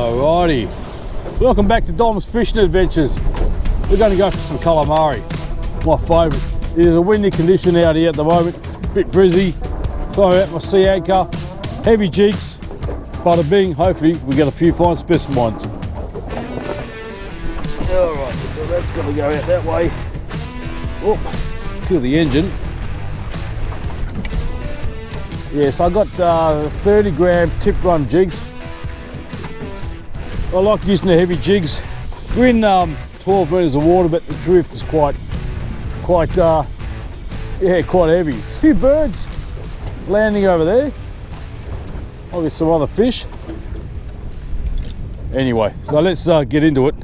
Alrighty, welcome back to Dom's Fishing Adventures. We're going to go for some calamari, my favourite. It is a windy condition out here at the moment, a bit brizzy. Throw out my sea anchor, heavy jigs, bada bing, hopefully we get a few fine specimens. Alright, so that's got to go out that way. Oh, kill the engine. Yes, I got 30 gram tip run jigs. I like using the heavy jigs. We're in 12 metres of water, but the drift is quite heavy. There's a few birds landing over there. Obviously some other fish. Anyway, so let's get into it.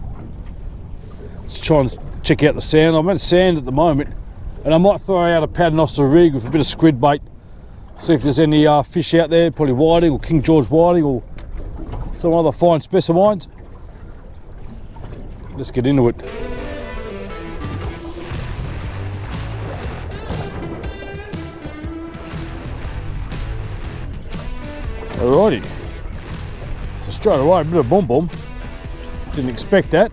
Let's try and check out the sand. I'm at sand at the moment, and I might throw out a paternoster rig with a bit of squid bait. See if there's any fish out there, probably whiting or King George whiting or some other fine specimens. Let's get into it. Alrighty. So straight away, a bit of boom boom. Didn't expect that.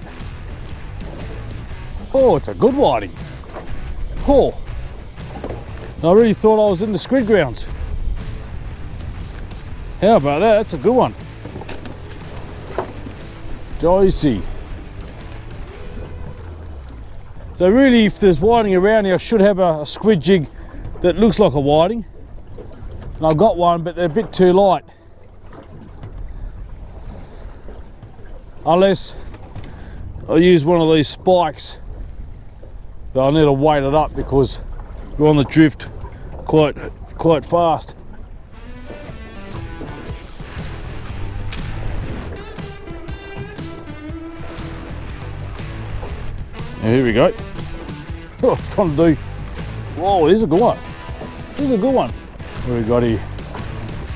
Oh, it's a good whiting. Oh. I really thought I was in the Squid Grounds. How about that? That's a good one. Juicy. So really, if there's whiting around here, I should have a squid jig that looks like a whiting. And I've got one, but they're a bit too light. Unless I use one of these spikes. But I need to weight it up because we're on the drift quite fast. Here we go. Oh, trying to do. Whoa, here's a good one. Here's a good one. What have we got here?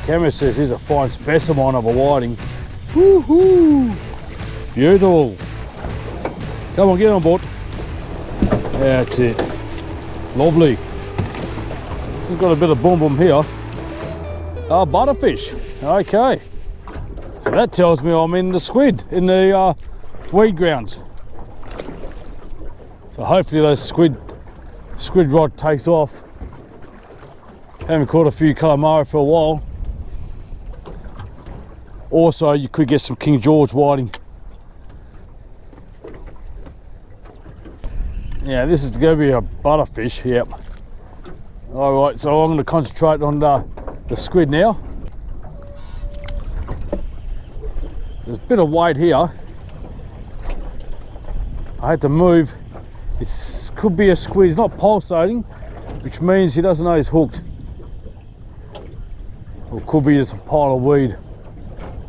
Camera says here's a fine specimen of a whiting. Woohoo! Beautiful. Come on, get on board. That's it. Lovely. This has got a bit of boom boom here. Oh, butterfish. Okay. So that tells me I'm in the squid, in the weed grounds. So hopefully those squid rod takes off. Haven't caught a few calamari for a while. Also, you could get some King George whiting. Yeah, this is going to be a butterfish. Yep. All right, so I'm going to concentrate on the squid now. There's a bit of weight here. I had to move. It could be a squid. He's not pulsating, which means he doesn't know he's hooked. Or it could be just a pile of weed.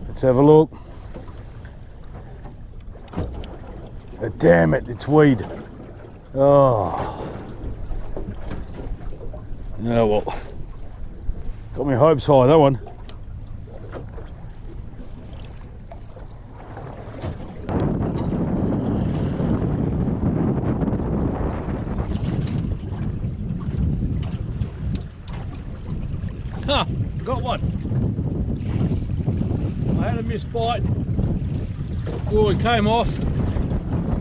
Let's have a look. Oh, damn it, it's weed. Oh. Yeah, well, got my hopes high, that one. Huh, got one. I had a missed bite. Oh, it came off.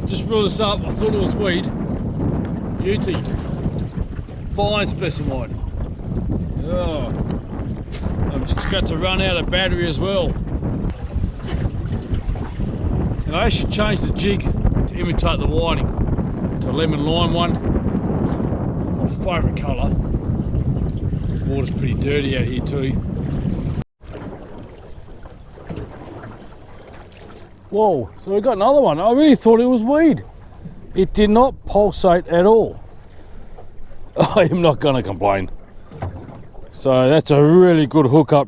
Just reeled this up. I thought it was weed. Beauty. Fine specimen. Oh, I'm just about to run out of battery as well. And I actually changed the jig to imitate the whiting. It's a lemon lime one. My favourite colour. Water's pretty dirty out here too. Whoa, so we got another one. I really thought it was weed. It did not pulsate at all. I am not going to complain. So that's a really good hookup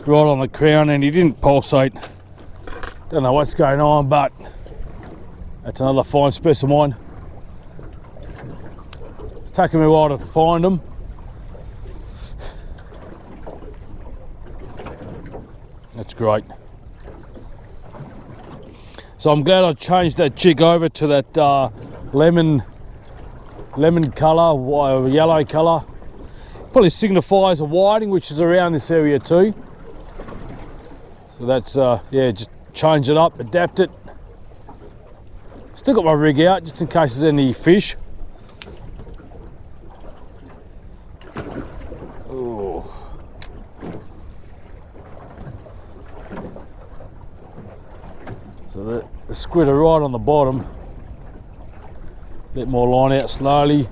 right on the crown, and he didn't pulsate. Don't know what's going on, but that's another fine specimen. It's taken me a while to find them. That's great. So I'm glad I changed that jig over to that lemon colour, yellow colour. Probably signifies a whiting, which is around this area too. So So that's, yeah, just change it up, adapt it. Still got my rig out just in case there's any fish. Ooh. So the squid are right on the bottom. Let more line out slowly.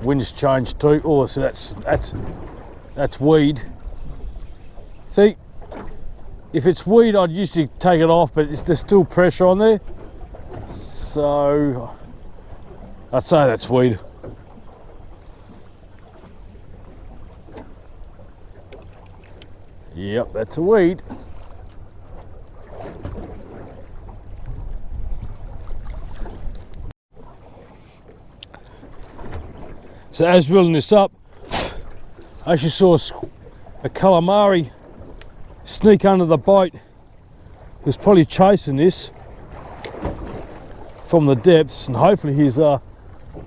Wind's changed too. Oh, so that's weed. See, if it's weed, I'd usually take it off, but there's still pressure on there. So I'd say that's weed. Yep, that's a weed. So as reeling this up, I actually saw a calamari sneak under the boat. He was probably chasing this from the depths, and hopefully he's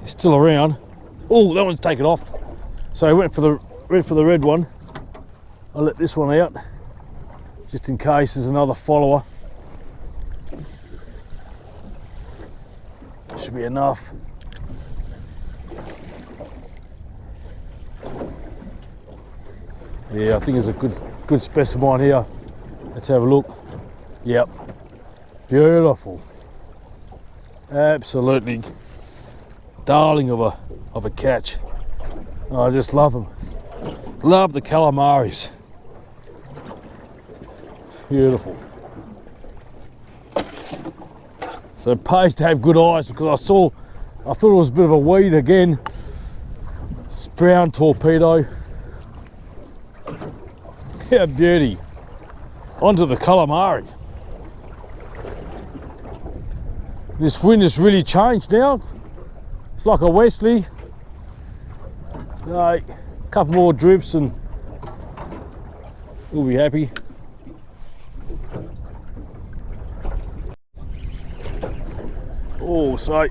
still around. Oh, that one's taken off. So I went for the red one. I'll let this one out just in case there's another follower. Should be enough. Yeah, I think it's a good specimen here. Let's have a look. Yep, beautiful. Absolutely darling of a catch. Oh, I just love them. Love the calamaris. Beautiful. So it pays to have good eyes, because I thought it was a bit of a weed again. It's brown torpedo. Yeah, beauty. Onto the calamari. This wind has really changed now. It's like a westerly. So a couple more drips and we'll be happy. Oh, so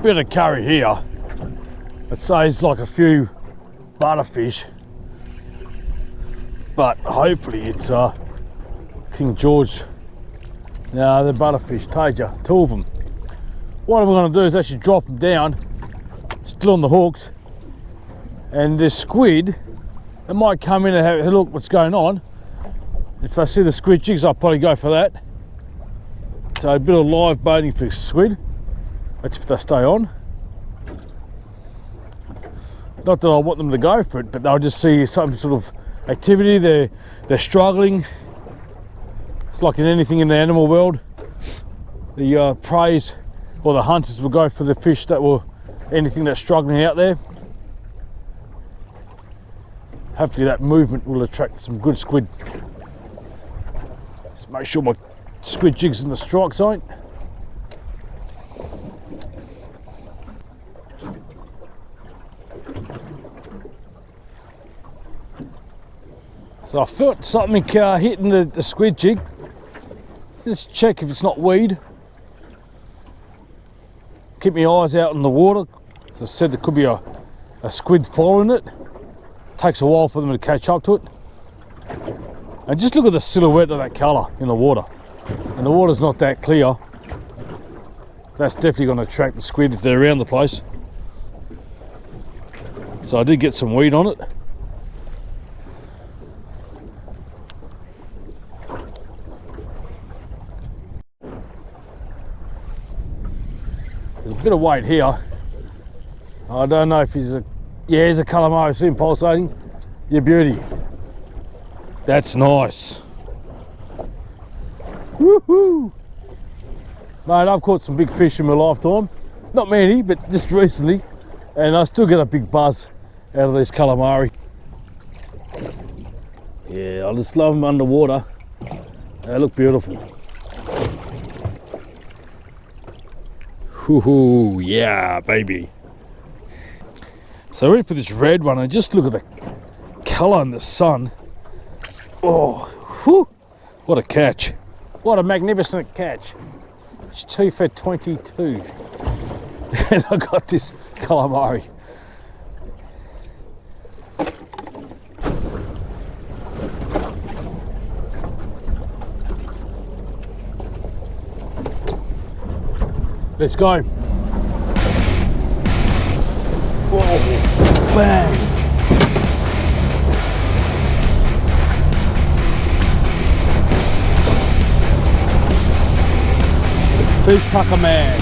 bit of curry here. I'd say it's like a few butterfish, but hopefully it's King George. No, they're butterfish, told you, two of them. What I'm going to do is actually drop them down, still on the hooks, and this squid, it might come in and have a look what's going on. If I see the squid jigs, I'll probably go for that. So a bit of live baiting for squid. That's if they stay on. Not that I want them to go for it, but they'll just see some sort of activity. They're struggling. It's like in anything in the animal world. The preys or the hunters will go for the fish that will, anything that's struggling out there. Hopefully that movement will attract some good squid. Just make sure my squid jig's in the strike zone. So I felt something hitting the squid jig. Just check if it's not weed. Keep my eyes out in the water. As I said, there could be a squid following it. Takes a while for them to catch up to it. And just look at the silhouette of that colour in the water. And the water's not that clear. That's definitely going to attract the squid if they're around the place. So I did get some weed on it. There's a bit of weight here. I don't know if he's he's a calamari. See him pulsating? Yeah, beauty. That's nice. Woohoo! Mate, I've caught some big fish in my lifetime. Not many, but just recently. And I still get a big buzz out of these calamari. Yeah, I just love them underwater. They look beautiful. Woohoo, yeah, baby. So I went for this red one and just look at the colour in the sun. Oh, whew, what a catch. What a magnificent catch. It's 2 for 22. And I got this calamari. Let's go. Whoa, bang. Fish pucker man.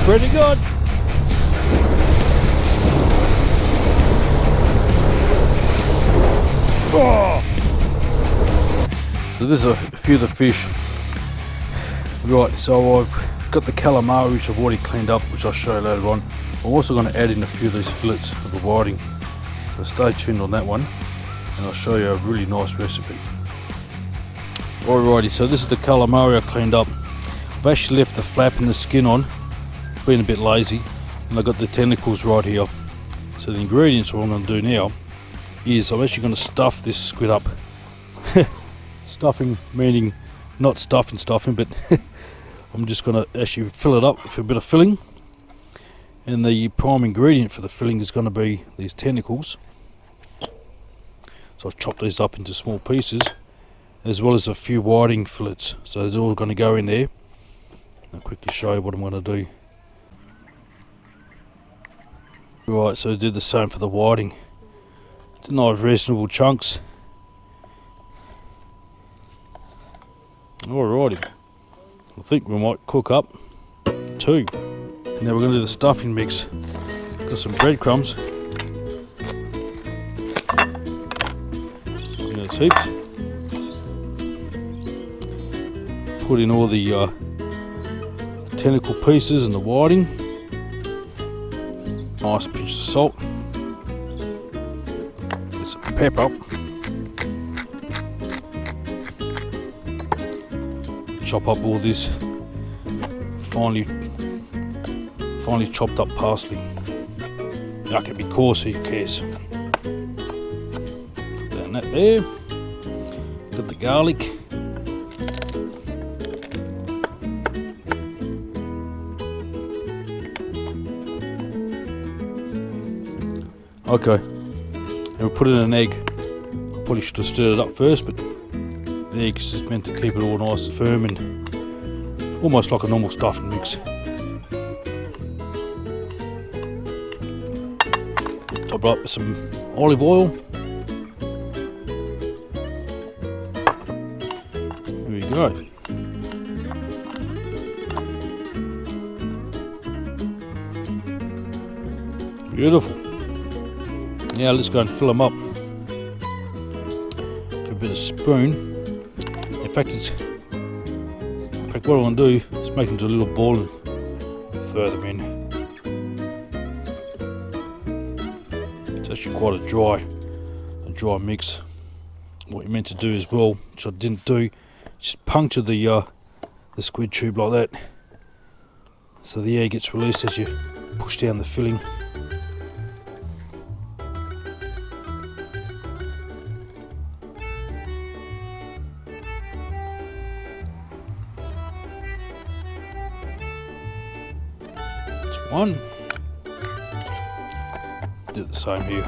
Pretty good. Oh. So this is a few of the fish. Right, so I've got the calamari which I've already cleaned up, which I'll show you later on. I'm also going to add in a few of these fillets of the whiting. So stay tuned on that one and I'll show you a really nice recipe. Alrighty, so this is the calamari I cleaned up. I've actually left the flap and the skin on, being a bit lazy, and I've got the tentacles right here. So the ingredients, what I'm going to do now is I'm actually going to stuff this squid up. Stuffing meaning not stuffing, but I'm just going to actually fill it up with a bit of filling. And the prime ingredient for the filling is going to be these tentacles. So I've chopped these up into small pieces, as well as a few whiting fillets. So they're all going to go in there. I'll quickly show you what I'm going to do. Right, so I did the same for the whiting. It's nice reasonable chunks. Alrighty, I think we might cook up 2. And now we're going to do the stuffing mix. Got some breadcrumbs. In its heaps. Put in all the tentacle pieces and the whiting. Nice pinch of salt. Get some pepper. Chop up all this finely chopped up parsley. That can be coarse, who cares. Put down that there. Got the garlic. Okay, and we'll put in an egg. Probably should have stirred it up first, but the egg is just meant to keep it all nice and firm and almost like a normal stuffing mix. Top it up with some olive oil. There we go. Beautiful. Now let's go and fill them up with a bit of spoon. In fact, what I want to do is make them into a little ball and throw them in. It's actually quite a dry mix. What you're meant to do as well, which I didn't do, just puncture the squid tube like that, so the air gets released as you push down the filling. One. Do the same here.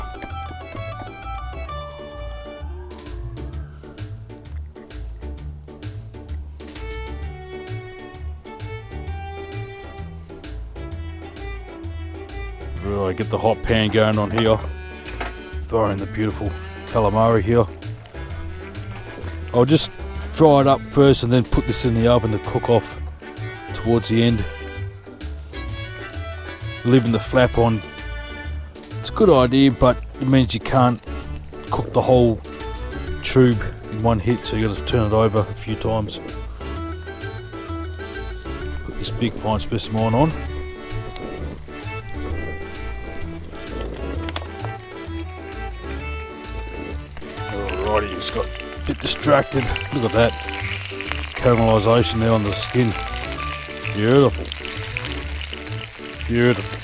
Really get the hot pan going on here. Throw in the beautiful calamari here. I'll just fry it up first and then put this in the oven to cook off towards the end. Leaving the flap on, it's a good idea, but it means you can't cook the whole tube in one hit, so you got to turn it over a few times. Put this big fine specimen on. Alrighty, just got a bit distracted. Look at that caramelisation there on the skin. Beautiful. Beautiful.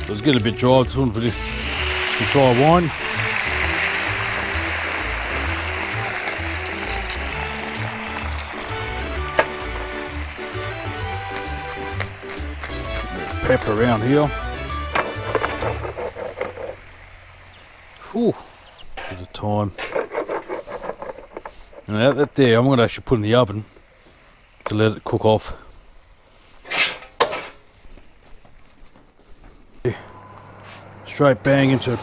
There's getting a bit dry. It's on for this dry wine. Pepper around here. Ooh, bit of time. And that there, I'm going to actually put in the oven to let it cook off. Straight bang into a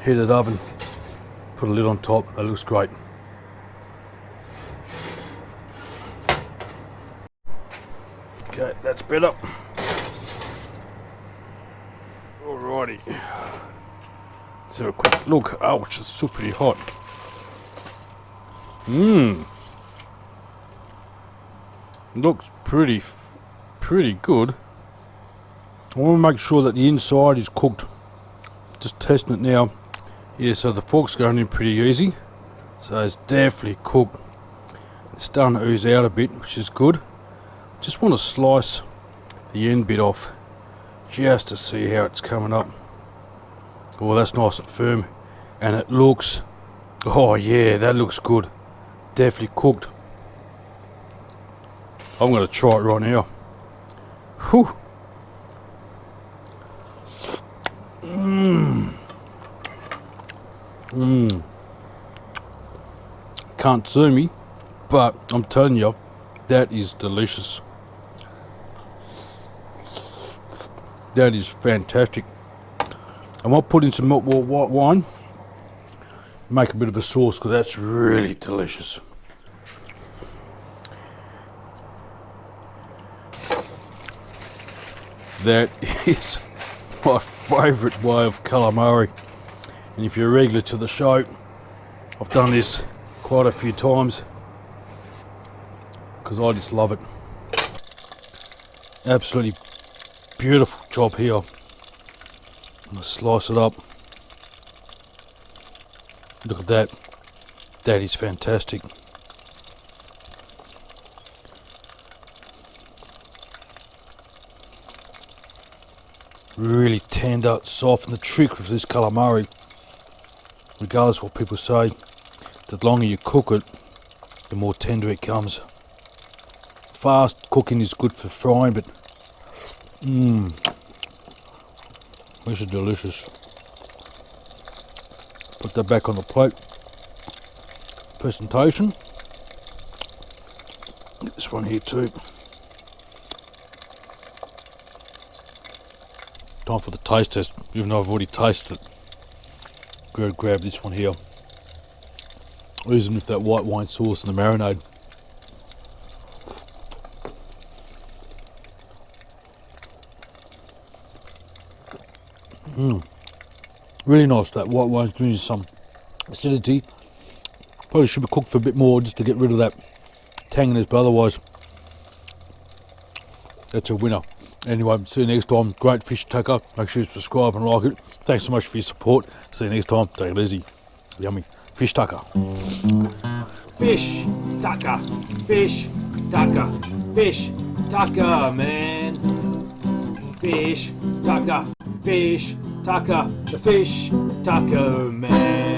heated oven. Put a lid on top. That looks great. Okay, that's better. Alrighty. Let's have a quick look. Ouch, it's still pretty hot. Looks pretty good. I want to make sure that the inside is cooked. Just testing it now. Yeah, so the fork's going in pretty easy. So it's definitely cooked. It's starting to ooze out a bit, which is good. Just want to slice the end bit off just to see how it's coming up. Oh, that's nice and firm. And it looks, oh yeah, that looks good. Definitely cooked. I'm going to try it right now. Whew. Can't see me, but I'm telling you, that is delicious. That is fantastic. I might put in some white wine, make a bit of a sauce, because that's really delicious. That is my favourite way of calamari. And if you're regular to the show, I've done this quite a few times because I just love it. Absolutely beautiful job here. I'm going to slice it up. Look at that. That is fantastic. Really tender, soft, and the trick with this calamari, regardless of what people say, the longer you cook it, the more tender it comes. Fast cooking is good for frying, but this is delicious. Put that back on the plate. Presentation. Get this one here too. Time for the taste test, even though I've already tasted it. Go grab this one here. Oozing with that white wine sauce and the marinade. Really nice. That white wine gives you some acidity. Probably should be cooked for a bit more just to get rid of that tanginess, but otherwise that's a winner. Anyway, see you next time. Great fish tucker. Make sure you subscribe and like it. Thanks so much for your support. See you next time. Take it easy. Yummy. Fish tucker. Fish tucker. Fish tucker. Fish tucker, man. Fish tucker. Fish tucker. The fish tucker, man.